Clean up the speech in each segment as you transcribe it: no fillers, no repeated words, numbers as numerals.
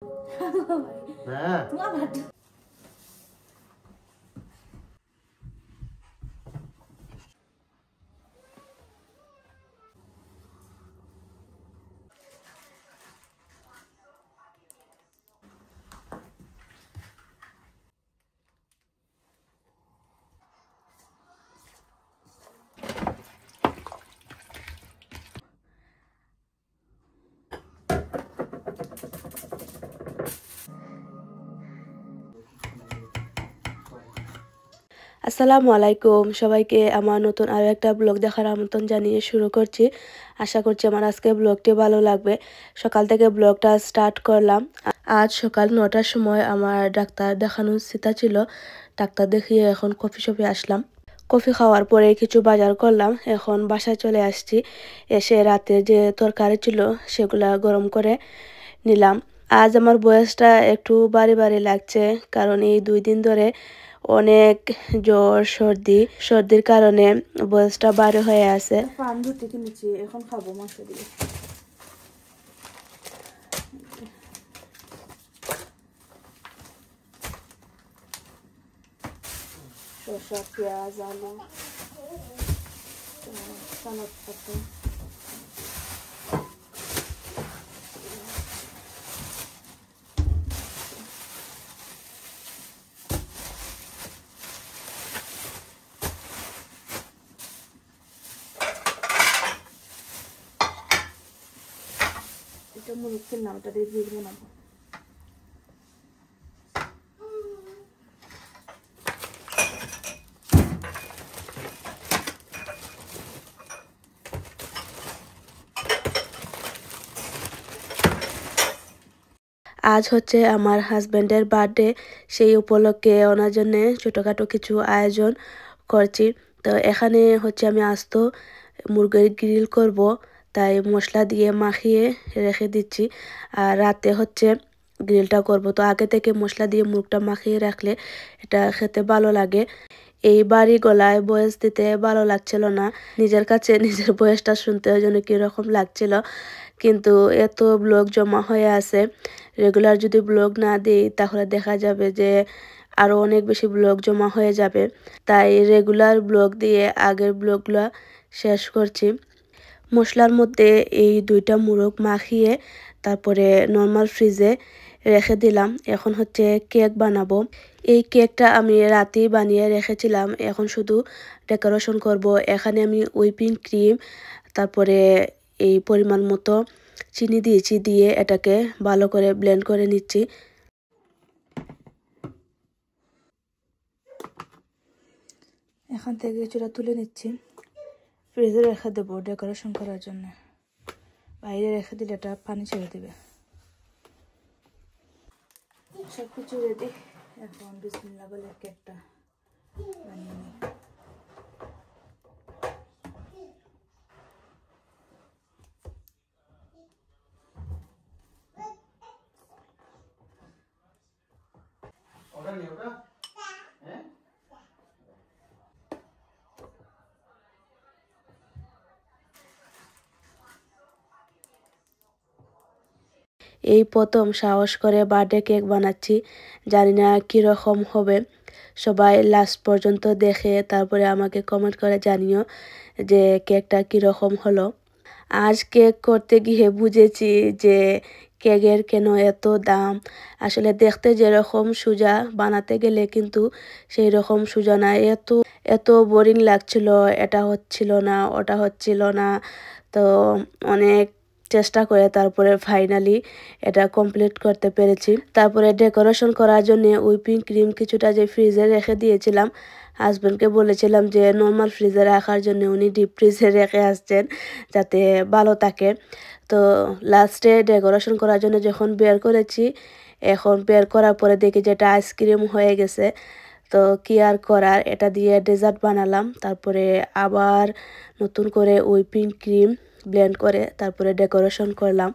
হ্যাঁ আসসালামু আলাইকুম সবাইকে আমার নতুন আরও একটা ব্লগ দেখার আমন্ত্রণ জানিয়ে শুরু করছি। আশা করছি আমার আজকে ব্লগটি ভালো লাগবে। সকাল থেকে ব্লগটা স্টার্ট করলাম। আজ সকাল 9টার সময় আমার ডাক্তার দেখানোর চিন্তা ছিল। ডাক্তার দেখিয়ে এখন কফি শপে আসলাম। কফি খাওয়ার পরে কিছু বাজার করলাম, এখন বাসায় চলে আসছি। এসে রাতে যে তরকারি ছিল সেগুলা গরম করে নিলাম। আজ আমার বয়সটা একটু বাড়ি বাড়ি লাগছে, কারণ এই 2 দিন ধরে অনেক জ্বর সর্দির কারণে বয়সটা বাড়ি হয়ে আছে। পান রুটি কিনেছি, এখন খাবো মাংস দিয়ে। শসা, পেঁয়াজ, আলু, সালাদ পাতা। এটা মুরগ কিনলাম, এটা দিয়ে ঝুল বানাবো। আজ হচ্ছে আমার হাজব্যান্ডের বার্থডে, সেই উপলক্ষে ওনার জন্য ছোটোখাটো কিছু আয়োজন করছি। তো এখানে হচ্ছে আমি আস্ত মুরগির গ্রিল করব, তাই মশলা দিয়ে মাখিয়ে রেখে দিচ্ছি। আর রাতে হচ্ছে গ্রিলটা করব, তো আগে থেকে মশলা দিয়ে মুরগটা মাখিয়ে রাখলে এটা খেতে ভালো লাগে। এই বাড়ি গলায় বয়স দিতে ভালো লাগছিল না, নিজের কাছে নিজের বয়সটা শুনতে ওই জন্য কীরকম লাগছিল। কিন্তু এত ব্লগ জমা হয়ে আছে, রেগুলার যদি ব্লগ না দিই তাহলে দেখা যাবে যে আরও অনেক বেশি ব্লগ জমা হয়ে যাবে। তাই রেগুলার ব্লগ দিয়ে আগের ব্লগগুলো শেষ করছি। মশলার মধ্যে এই 2টা মুরগ মাখিয়ে তারপরে নর্মাল ফ্রিজে রেখে দিলাম। এখন হচ্ছে কেক বানাবো। এই কেকটা আমি রাতেই বানিয়ে রেখেছিলাম, এখন শুধু ডেকোরেশন করব। এখানে আমি হুইপিং ক্রিম, তারপরে এই পরিমাণ মতো চিনি দিয়েছি, দিয়ে এটাকে ভালো করে ব্লেন্ড করে নিচ্ছি। এখান থেকে কিছুটা তুলে নিচ্ছি, ফ্রিজে রেখে দেবো ডেকোরেশন করার জন্য। বাইরে রেখে দিলে এটা পানি ছেড়ে দেবে। সব কিছু রেডি, এখন বিসমিল্লাহ বলে কেকটা বানিয়ে নিই। এই প্রথম সাহস করে বার্থডে কেক বানাচ্ছি, জানি না কীরকম হবে। সবাই লাস্ট পর্যন্ত দেখে তারপরে আমাকে কমেন্ট করে জানিও যে কেকটা কীরকম হলো। আজ কেক করতে গিয়ে বুঝেছি যে কেকের কেন এত দাম। আসলে দেখতে যেরকম সোজা, বানাতে গেলে কিন্তু সেই রকম সোজা না। এত এত বোরিং লাগছিল, এটা হচ্ছিল না ওটা হচ্ছিল না। তো অনেক চেষ্টা করে তারপরে ফাইনালি এটা কমপ্লিট করতে পেরেছি। তারপরে ডেকোরেশন করার জন্য হুইপিং ক্রিম কিছুটা যে ফ্রিজে রেখে দিয়েছিলাম, হাজব্যান্ডকে বলেছিলাম যে নর্মাল ফ্রিজে রাখার জন্য, উনি ডিপ ফ্রিজে রেখে আসছেন যাতে ভালো থাকে। তো লাস্টে ডেকোরেশন করার জন্য যখন বের করেছি, এখন বের করার পরে দেখি যে এটা আইসক্রিম হয়ে গেছে। তো কি আর করার, এটা দিয়ে ডেজার্ট বানালাম। তারপরে আবার নতুন করে হুইপিং ক্রিম ব্লেন্ড করে তারপরে ডেকোরেশন করলাম।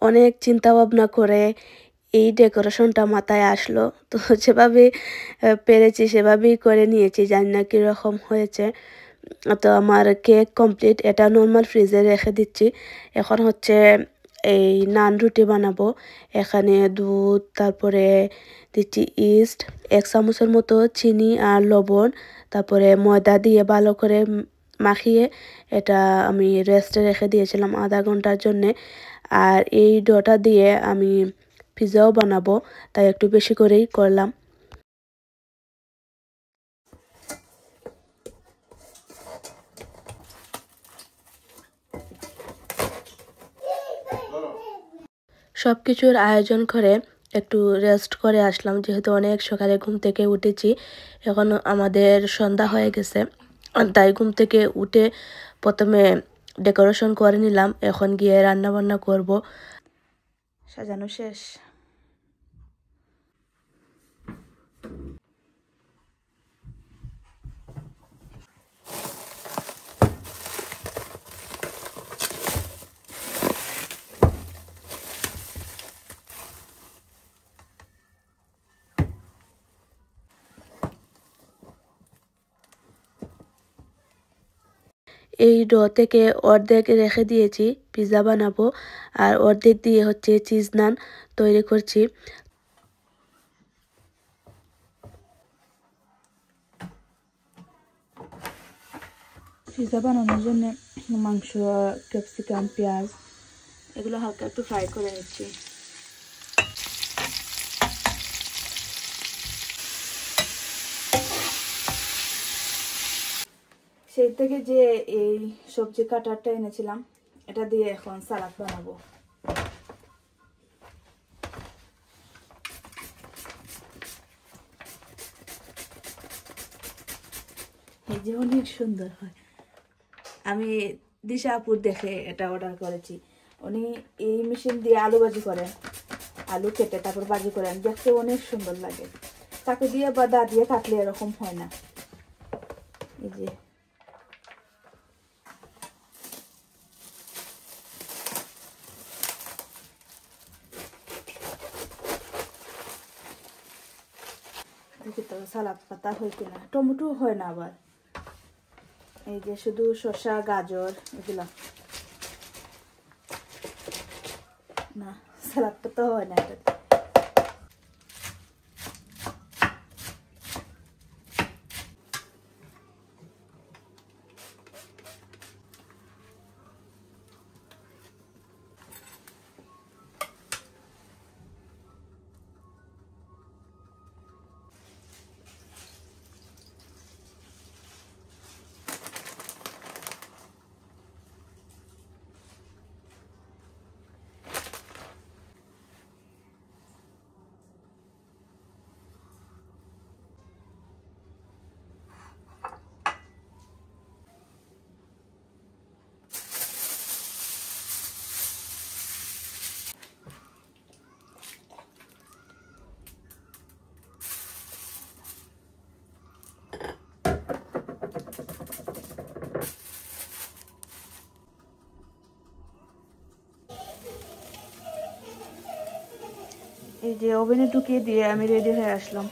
অনেক চিন্তা ভাবনা করে এই ডেকোরেশনটা মাথায় আসলো। তো যেভাবে পেরেছি সেভাবেই করে নিয়েছি। জানি না কীরকম হয়েছে। তো আমার কেক কমপ্লিট। এটা নর্মাল ফ্রিজে রেখে দিচ্ছি। এখন হচ্ছে এই নান রুটি বানাবো। এখানে দুধ, তারপরে দিচ্ছি ইস্ট, ১ চামচের মতো চিনি আর লবণ, তারপরে ময়দা দিয়ে ভালো করে মাখিয়ে এটা আমি রেস্টে রেখে দিয়েছিলাম ০.৫ ঘন্টার জন্যে। আর এই ডোটা দিয়ে আমি পিৎজাও বানাবো, তাই একটু বেশি করেই করলাম। সব কিছুর আয়োজন করে একটু রেস্ট করে আসলাম, যেহেতু অনেক সকালে ঘুম থেকে উঠেছি। এখন আমাদের সন্ধ্যা হয়ে গেছে, তাই ঘুম থেকে উঠে প্রথমে ডেকোরেশন করে নিলাম। এখন গিয়ে রান্না বান্না করব। সাজানো শেষ। এই ডো থেকে অর্ধেক রেখে দিয়েছি, পিৎজা বানাবো। আর অর্ধেক দিয়ে হচ্ছে চিজ নান তৈরি করছি। পিৎজা বানানোর জন্য মাংস, ক্যাপসিকাম, পেঁয়াজ এগুলো হালকা একটু ফ্রাই করে নিচ্ছি। সেই থেকে যে এই সবজি কাটারটা এনেছিলাম, এটা দিয়ে এখন সালাদ বানাবো। এই যে অনেক সুন্দর হয়। আমি দিশা আপুর দেখে এটা অর্ডার করেছি। উনি এই মেশিন দিয়ে আলু ভাজি করেন, আলু কেটে তারপর ভাজি করেন, দেখতে অনেক সুন্দর লাগে। তাকে দিয়ে বা দা দিয়ে কাটলে এরকম হয় না। এই যে দেখি তো সালাদ পাতা হয় কিনা। টমেটো হয় না আবার। এই যে শুধু শসা, গাজর এগুলা। না, সালাদ পাতা হয় না এটা। এই যে ওভেনে ঢুকিয়ে দিয়ে আমি রেডি হয়ে আসলাম।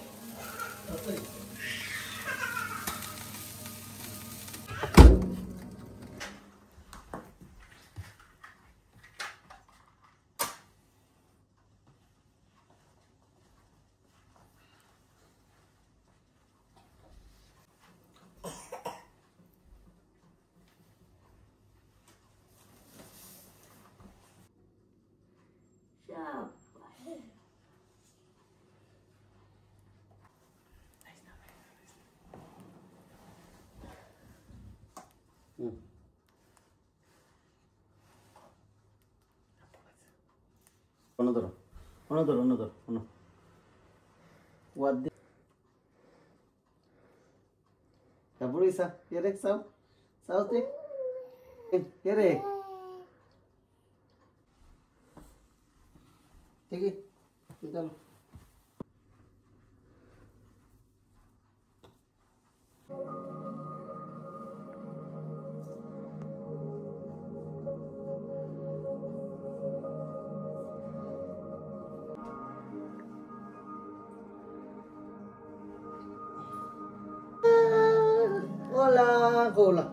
ধরো তারপরে চাও চাও রে ठीक है चलो Hola, hola.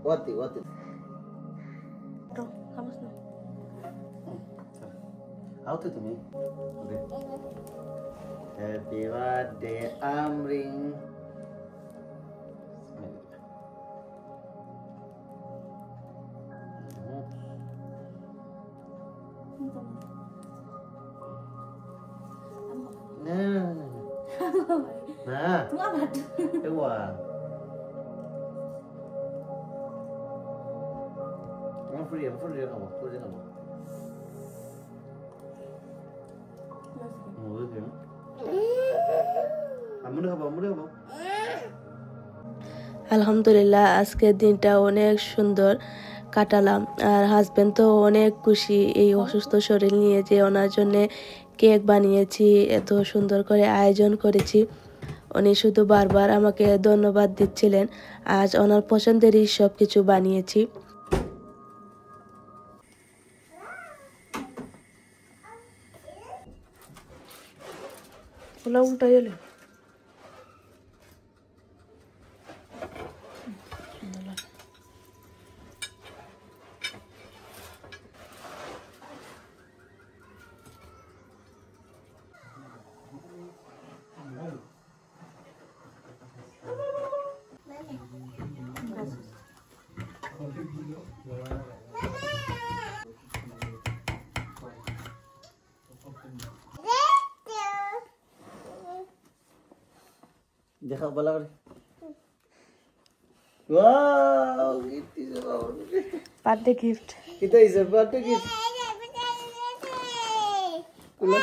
Wati. Bro, kamus na. Auto to me. Okay. Happy birthday, Amring. Nah. Coba. I'm free kamu. আলহামদুলিল্লাহ আজকের দিনটা অনেক সুন্দর কাটালাম। আর হাজবেন্ড তো অনেক খুশি এই অসুস্থ শরীর নিয়ে, যে ওনার জন্যে কেক বানিয়েছি, এত সুন্দর করে আয়োজন করেছি। উনি শুধু বারবার আমাকে ধন্যবাদ দিচ্ছিলেন। আজ ওনার পছন্দেরই সব কিছু বানিয়েছি। উল্টা গেলে देखा बोला करे वाओ किती বার্থডে গিফট। किती इज बर्थडे गिफ्ट तुला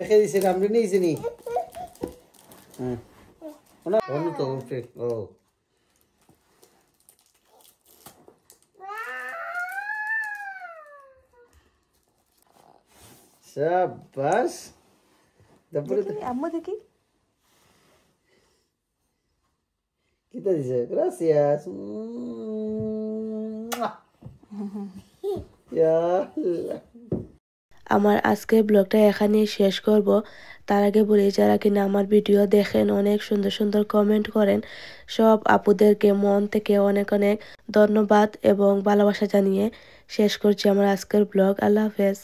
দেখে দিছে আমরা নিয়েছি নি ওনা বন্ধু তো ওকে ও শাবাশ তারপরে আম্মু দেখি kita dice gracias ya আমার আজকের ব্লগটা এখানেই শেষ করব। তার আগে বলি, যারা কিনা আমার ভিডিও দেখেন, অনেক সুন্দর সুন্দর কমেন্ট করেন, সব আপুদেরকে মন থেকে অনেক অনেক ধন্যবাদ এবং ভালোবাসা জানিয়ে শেষ করছি আমার আজকের ব্লগ। আল্লাহ হাফেজ।